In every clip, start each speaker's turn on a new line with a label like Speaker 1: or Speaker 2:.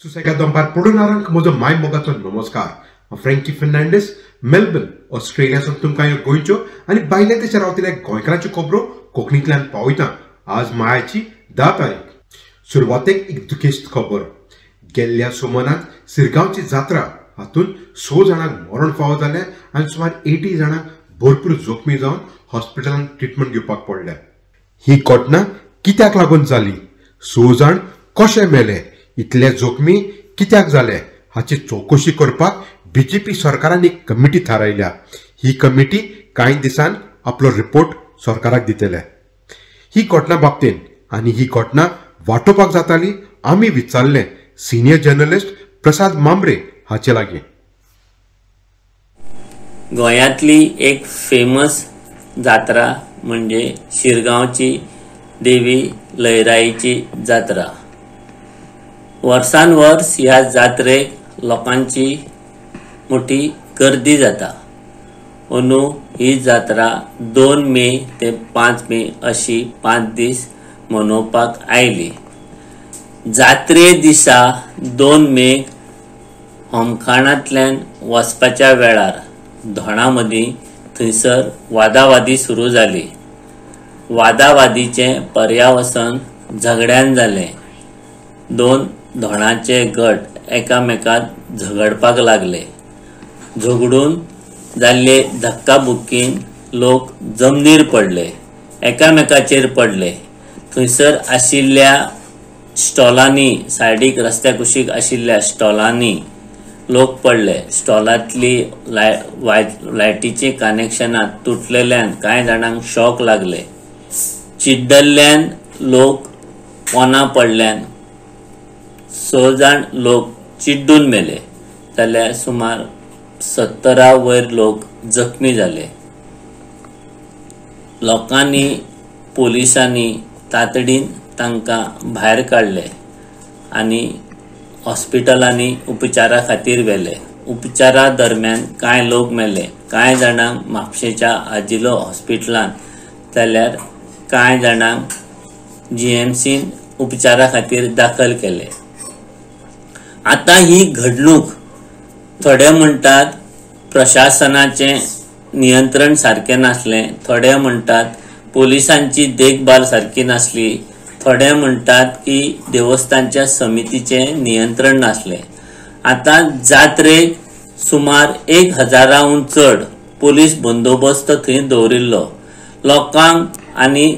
Speaker 1: Susega Dompar Pudunarang Mozo Mai Mogato Namaskar. Frankie Fernandez, Melbourne, Australia सावन तुमकां ह्यो गोंयच्यो आनी भायल्या देशांत रावतल्या गोंयकारांच्यो खबरो कोंकणींतल्यान पावयता. आज मायाची 10 तारीख. सुरवातेक एक दुखेस्त खबर. गेल्ल्या सोमारात सिरगांवची जात्रा हातून 6 जाणांक मरण फावो जालें आनी सुमार 80 जाणांक भरपूर जखमी जावन हॉस्पिटलांत ट्रिटमेंट घेवपाक पडल्या. ही घटना कित्याक लागून जाली? 6 जाण कशे मेले? इतले जखमी कित्याक जाले हाची चौकशी करपाक बीजेपी सरकारान एक कमिटी थारायल्या. ही कमिटी कांय दिसान आपलो रिपोर्ट सरकाराक दितले. ही घटना बाबतीन आनी ही घटना वाटोवपाक जाताली आमी विचारले सिनियर जर्नलिस्ट प्रसाद मांबरे हाचे लागीं.
Speaker 2: गोंयांतली एक फेमस जात्रा म्हणजे शिरगांवची देवी लयराईची जात्रा. वर्सान वर्स ह्या जात्रेक लोकांची मोठी गर्दी जाता. अंदू ही जात्रा 2 मे ते 5 मे अशी 5 दीस मनोवपाक आयली. जात्रे दिसा 2 मे होमखाणांतल्यान वचपाच्या वेळार धोणा मदीं थंयसर वादावादी सुरू जाली. वादावादीचें पर्यावसन झगड्यान जालें. 2 धोणाचे गट एकामेकांत झगडपाक लागले. झगडून जाल्ले धक्काबुक्कीन लोक जमनीर पडले, एकामेकाचेर पडले. थंयसर आशिल्ल्या स्टॉलांनी, सायडीक रस्त्या कुशीक आशिल्ल्या स्टॉलांनी लोक पडले. स्टॉलांतली लायटीची कनेक्शनां तुटलेल्यान कांय जाणांक शॉक लागले. चिड्डल्ल्यान लोक पोंदां पडल्यान 6 जाण लोक चिड्डून मेले जाल्यार सुमार 70 वयर लोक जखमी जाले. लोकांनी, पोलिसांनी तातडीन तांकां भायर काडले आनी हॉस्पिटलांनी उपचारा खातीर व्हेले. उपचारा दरम्यान कांय लोक मेले. कांय जाणांक म्हापशेच्या आजिलो हॉस्पिटलांत जाल्यार कांय जाणांक GMCन उपचारा खातीर दाखल केले. आता ही घडणूक थोडे म्हणटात प्रशासनाचे नियंत्रण सारखे नासले, थोडे म्हणटात पोलिसांची देखभाल सारखी नासली, थोडे म्हणटात की देवस्थानच्या समितीचे नियंत्रण नासले. आता जात्रेक सुमार 1000हून चड पोलीस बंदोबस्त थंय दवरिल्लो. लोकांक आनी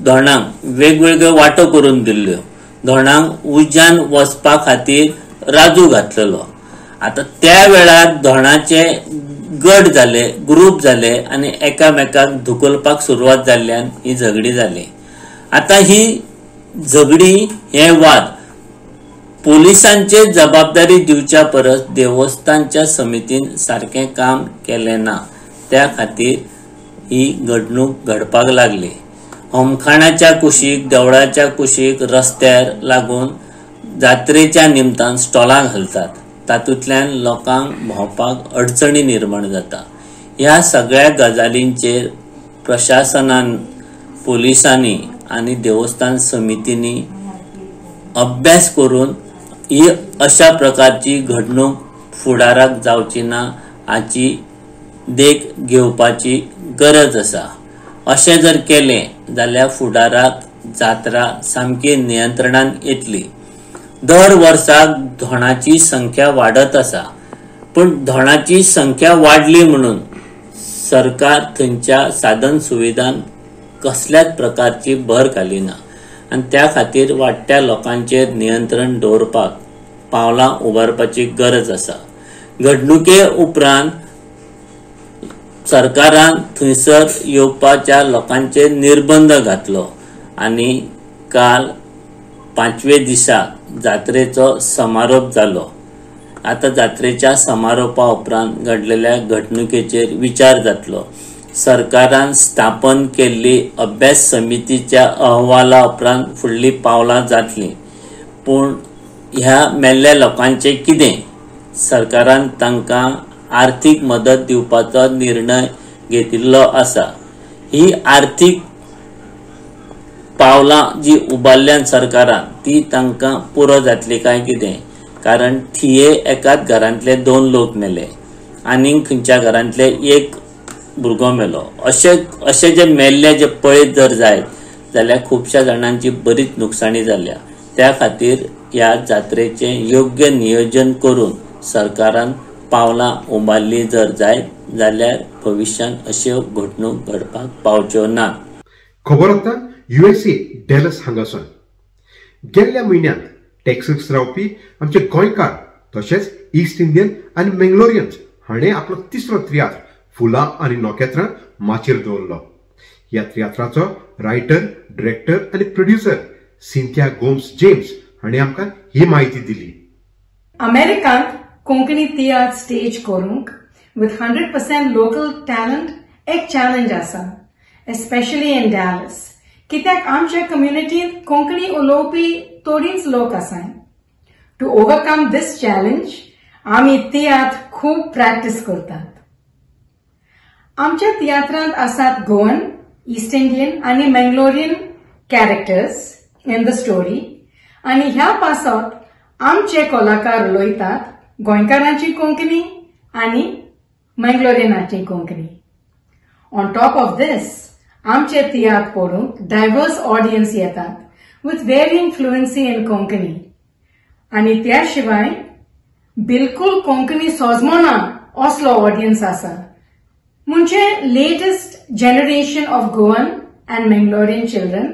Speaker 2: धोणांक वेगवेगळ्यो वाटो करून दिल्ल्यो. धोणांक उज्यान वचपा खातीर राजू घातलेलो. आता त्या वेळार धोणाचे गट जाले, ग्रुप जाले आनी एकामेकाक धुकलपाक सुरवात जाल्ल्यान ही झगडी जाली. आता ही झगडी, हे वाद पोलिसांचे जबाबदारी दिवच्या परस देवस्थानच्या समितीन सारखे काम केले ना, त्या खातीर ही घडणूक घडपाक लागली. होमखाणाच्या कुशीक, देवळाच्या कुशीक, रस्त्यार लागून जात्रेच्या निमतान स्टॉलां घालतात. तातूंतल्यान लोकांक भोंवपाक अडचणी निर्माण जाता. ह्या सगळ्या गजालींचेर प्रशासनान, पोलिसांनी आनी देवस्थान समितींनी अभ्यास करून ही अशा प्रकारची घडणूक फुडाराक जावची ना हाची देख घेवपाची गरज आसा. अशें जर केलें जाल्यार फुडाराक जात्रा सामकी नियंत्रणान येतली. दर वर्साक धोणाची संख्या वाडत आसा, पण धोणाची संख्या वाडली म्हणून सरकार थंयच्या साधन सुविधांत कसल्याच प्रकारची भर घालिना आनी त्या खातीर वाडट्या लोकांचेर नियंत्रण दवरपाक पावलां उबारपाची गरज आसा. घडणुके उपरांत सरकारान थंयसर येवपाच्या लोकांचेर निर्बंध घातलो आनी काल 5वे दिसा जात्रेचो समारोप जालो. आता जात्रेच्या समारोपा उपरांत घडलेल्या घडणुकेचेर विचार जातलो. सरकारान स्थापन केल्ली अभ्यास समितीच्या अहवाला उपरांत फुडली पावलां जातली. पूण ह्या मेल्ल्या लोकांचे कितें? सरकारान तांकां आर्थीक मदत दिवपाचो निर्णय घेतिल्लो आसा. ही आर्थीक पावलां जी उबारल्यान सरकारान ती तांकां पुरो जातली काय कितें? कारण थिये एकाच घरांतले 2 लोक मेले आणि खंयच्या घरांतले एक भुरगो मेलो. अशे जे मेल्ले जे पळयत जर जायत जाल्यार खुबश्या जाणांची बरीच नुकसाणी जाल्या. त्या खातीर ह्या जात्रेचे योग्य नियोजन करून सरकारान पावलां उबारली जर जायत जाल्यार भविष्यात अश्यो घडणूक घडपाक पावच्यो ना.
Speaker 1: खबर आतां USA डॅलस हांगासून. गेल्ल्या म्हयन्यांत टेक्सास रावपी आमचे गोंयकार तशेंच ईस्ट इंडियन आनी मंगलोरियन्स हाणें आपलो 3रो तियात्र फुलां आनी नोखेत्रां माचयेर दवरलो. ह्या तियात्राचो रायटर, डिरेक्टर आनी प्रोड्युसर सिंथिया गोम्स जेम्स हाणें आमकां ही म्हायती दिली.
Speaker 3: अमेरिकांत कोंकणी तियात्र स्टेज करूंक with 100% local talent एक चॅलेंज आसा, एस्पेशली इन डॅलस, कित्याक आमच्या कम्युनिटींत कोंकणी उलोवपी थोडीच लोक आसात. टू ओवरकम दिस चॅलेंज आमी तियात्र खूब प्रॅक्टिस करतात. आमच्या तियात्रांत आसात गोवन, ईस्ट इंडियन आनी Mangalorean characters in the story आनी ह्या पासत आमचे कलाकार उलयतात गोंयकारांची कोंकणी आनी मंगलोरियनाची Konkani. On top of this आमचे तियात्र पळोवंक डायवर्स ऑडियन्स येतात with varying fluency in Konkani आनी त्या शिवाय बिलकुल कोंकणी सोजमोना असलो ऑडियन्स आसा, म्हणजे latest generation of Goan and Mangalorian children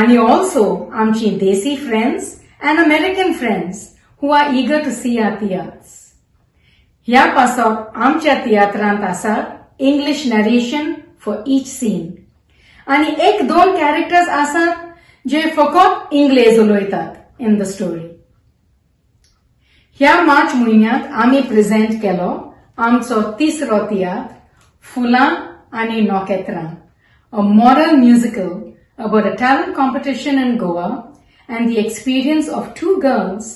Speaker 3: आनी ऑल्सो आमची desi friends and American friends who are eager to see our tiatrs. ह्या पासत आमच्या तियात्रांत आसा English narration for each scene आनी 1-2 कॅरेक्टर्स आसात जे फकत इंग्लेज उलयतात इन द स्टोरी. ह्या मार्च म्हयन्यांत आमी प्रेझेंट केलो आमचो 3रो तियात्र फुलां आनी नोखेत्रां, a moral musical about a talent competition in Goa and the experience of 2 girls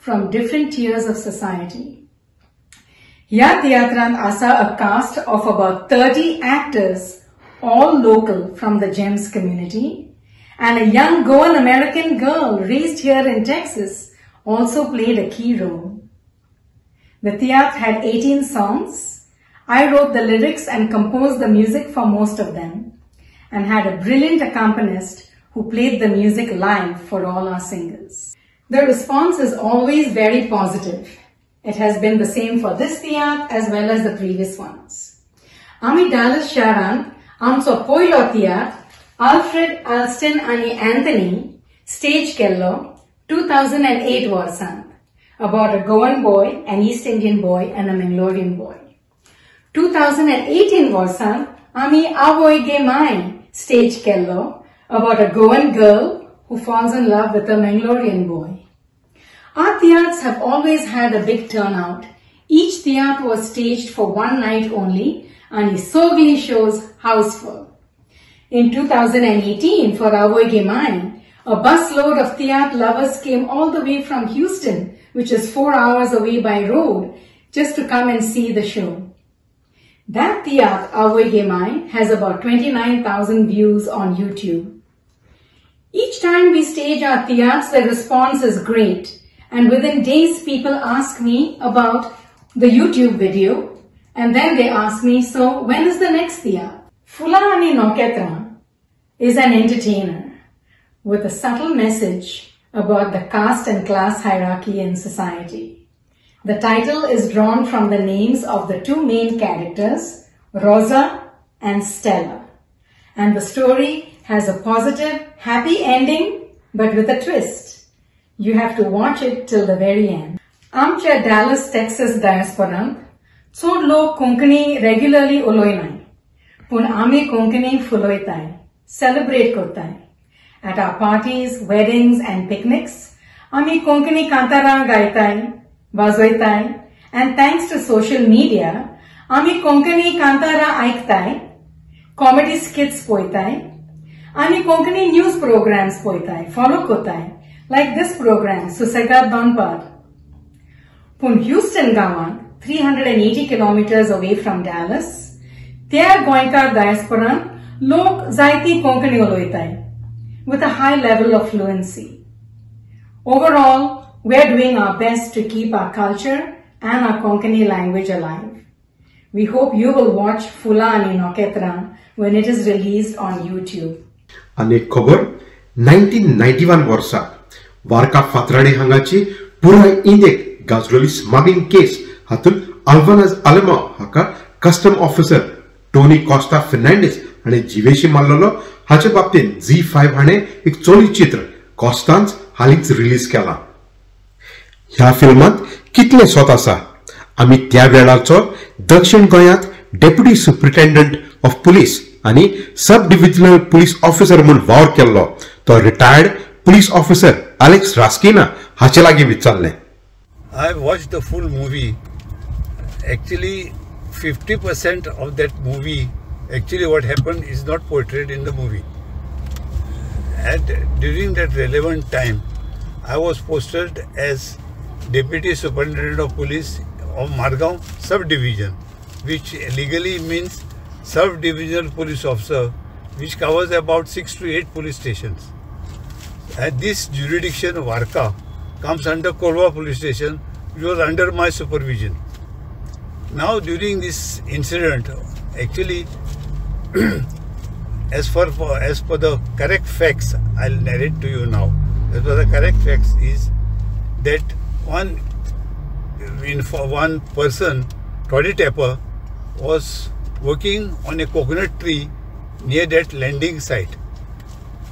Speaker 3: from different tiers of society. ह्या तियात्रांत आसा a cast of about 30 actors, all local from the GEMS community, and a young Goan American girl raised here in Texas also played a key role. The theatre had 18 songs. I wrote the lyrics and composed the music for most of them and had a brilliant accompanist who played the music live for all our singers. The response is always very positive. It has been the same for this theatre as well as the previous ones. Ami Dallas Sharan, amso poilo theatre Alfred Alston ani Anthony stage kello 2008 वर्सान about a Goan boy, an East Indian boy and a Mangalorian boy. 2018 वर्सान आमी Avoy Ge Mai stage kello about a Goan girl who falls in love with a Mangalorian boy. Our theatres have always had a big turnout. Each theatre was staged for 1 night only and Sogli shows houseful. In 2018 for Avoy Ge Mai, a busload of theatre lovers came all the way from Houston, which is 4 hours away by road, just to come and see the show. That theatre, Avoy Ge Mai, has about 29,000 views on YouTube. Each time we stage our theatres, the response is great. And within days, people ask me about the YouTube video. And then they ask me, so when is the next theatre? Fula Ani Noketra is an entertainer with a subtle message about the caste and class hierarchy in society. The title is drawn from the names of the 2 main characters, Rosa and Stella. And the story has a positive, happy ending, but with a twist. You have to watch it till the very end. Amcha Dallas, Texas diaspora, chod log Konkani regularly uloinai. Pun ami Konkani fuloitai, celebrate kortai. At our parties, weddings and picnics, ami Konkani kantara gaitai, vazoitai, and thanks to social media, ami Konkani kantara aiktai, comedy skits poitai, ami Konkani news programs poitai, follow kotai, like this program, Susegad Banpar. Pun Houston gawan, 380 kilometers away from Dallas, there Goinkar diaspora, log zaiti Konkani uloitai, with a high level of fluency. Overall, we're doing our best to keep our culture and our Konkani language alive. We hope you will watch Fula Ani Noketra when it is released on YouTube.
Speaker 1: अनेक खबर 1991 वर्सा वारका फातराडे हांगाची पुराय इंडियेक गाजलोली smuggling केस हातून अल्वानाज आलेमा हाका custom officer Tony Costa Fernandes हाणे जिवेशी मारलेलो हाचे बाबतीत Z5 हाणे एक चलचित्र कॉस्टांच हालींच रिलीज केला. ह्या फिल्मात कितले सोत आसा आमी त्या वेळाचो दक्षिण गोंयांत डेप्युटी सुप्रिटेंडंट ऑफ पुलीस आणि सब डिव्हिजनल पुलीस ऑफिसर म्हणून वावर केल्लो तो रिटायर्ड पुलीस ऑफिसर अलेक्स रास्किना हाचे लागीं विचारले.
Speaker 4: I watched the full movie. Actually, 50% of that movie, actually what happened is not portrayed in the movie. And during that relevant time, I was posted as Deputy Superintendent of Police of Margaon Sub-Division, which legally means Sub-Divisional Police Officer, which covers about 6 to 8 police stations. And this jurisdiction, Varka, comes under Korwa Police Station, which was under my supervision. Now, during this incident, actually, as per the correct facts, I'll narrate to you now. As per the correct facts is that one person, Toddy Tapper, was working on a coconut tree near that landing site.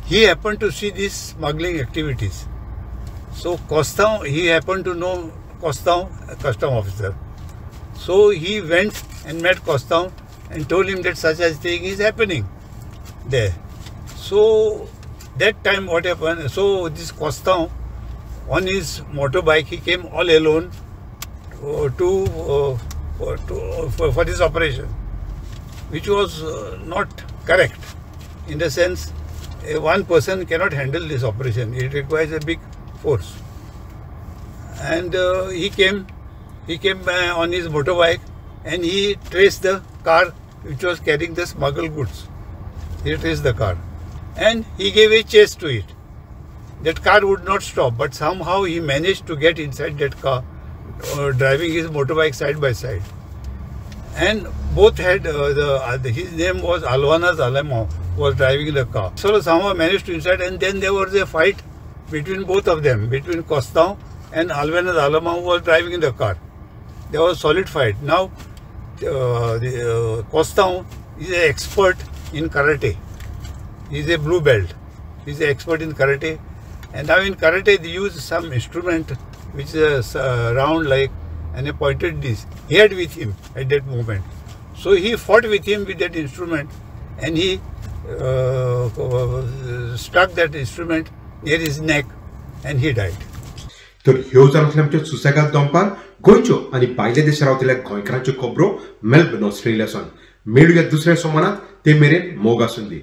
Speaker 4: He happened to see these smuggling activities. So Coston, he happened to know Coston, a custom officer. So he went and met Coston and told him that such a thing is happening there. So that time what happened, so this Coston on his motorbike, he came all alone for this operation, which was not correct in the sense one person cannot handle this operation. It requires a big force. And he came on his motorbike and he traced the car which was carrying the smuggled goods. He traced the car and he gave a chase to it. That car would not stop, but somehow he managed to get inside that car, driving his motorbike side by side. And both had his name was Alvanas Alemo, was driving the car. So somehow managed to inside, and then there was a fight between both of them, between Coston and Alvanas Alemo, who was driving the car. There was a solid fight. Now Coston is an expert in karate. He is a blue belt. He is an expert in karate. And now in karate they use some instrument which is round like and a pointed disc. He had with him at that moment. So he fought with him with that instrument and he struck that instrument near his neck and he died.
Speaker 1: तर ह्यो जावन आमच्या सुसेगाद दंपार गोंयच्यो आनी भायल्या देशां रावतल्या गोंयकारांच्यो खबरो Melbourne ऑस्ट्रेलियासून मेळुया दुसऱ्या सोमानात ते मेरेन मोग आसूंदी.